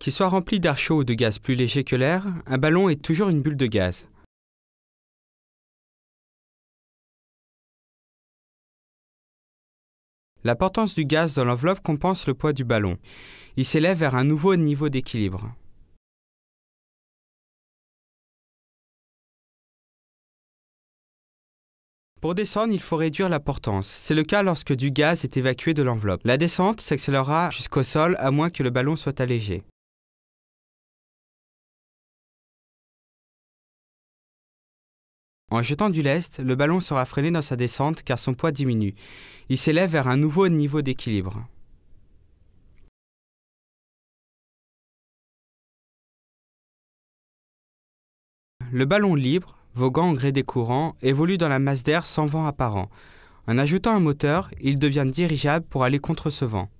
qu'il soit rempli d'air chaud ou de gaz plus léger que l'air, un ballon est toujours une bulle de gaz. La portance du gaz dans l'enveloppe compense le poids du ballon. Il s'élève vers un nouveau niveau d'équilibre. Pour descendre, il faut réduire la portance. C'est le cas lorsque du gaz est évacué de l'enveloppe. La descente s'accélérera jusqu'au sol à moins que le ballon soit allégé. En jetant du lest, le ballon sera freiné dans sa descente car son poids diminue. Il s'élève vers un nouveau niveau d'équilibre. Le ballon libre, voguant au gré des courants, évolue dans la masse d'air sans vent apparent. En ajoutant un moteur, il devient dirigeable pour aller contre ce vent.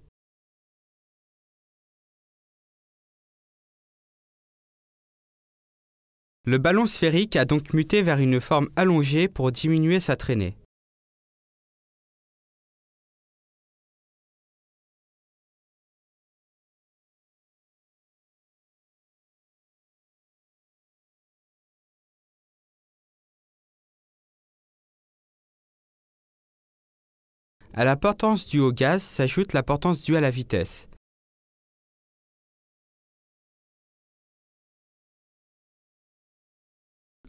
Le ballon sphérique a donc muté vers une forme allongée pour diminuer sa traînée. À la portance due au gaz s'ajoute la portance due à la vitesse.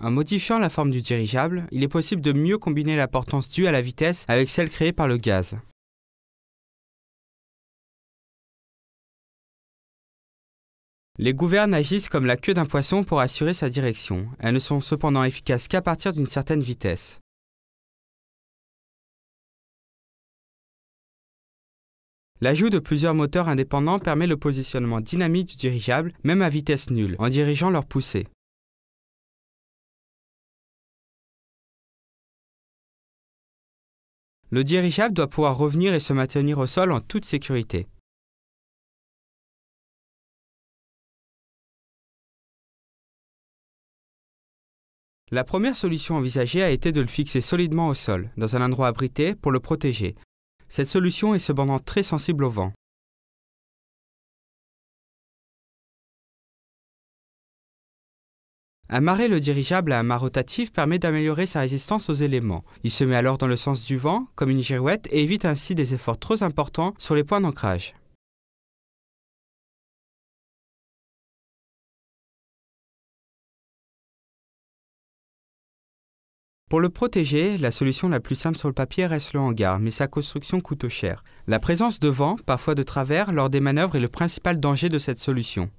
En modifiant la forme du dirigeable, il est possible de mieux combiner la portance due à la vitesse avec celle créée par le gaz. Les gouvernes agissent comme la queue d'un poisson pour assurer sa direction. Elles ne sont cependant efficaces qu'à partir d'une certaine vitesse. L'ajout de plusieurs moteurs indépendants permet le positionnement dynamique du dirigeable, même à vitesse nulle, en dirigeant leur poussée. Le dirigeable doit pouvoir revenir et se maintenir au sol en toute sécurité. La première solution envisagée a été de le fixer solidement au sol, dans un endroit abrité, pour le protéger. Cette solution est cependant très sensible au vent. Amarrer le dirigeable à un mât rotatif permet d'améliorer sa résistance aux éléments. Il se met alors dans le sens du vent, comme une girouette, et évite ainsi des efforts trop importants sur les points d'ancrage. Pour le protéger, la solution la plus simple sur le papier reste le hangar, mais sa construction coûte cher. La présence de vent, parfois de travers, lors des manœuvres est le principal danger de cette solution.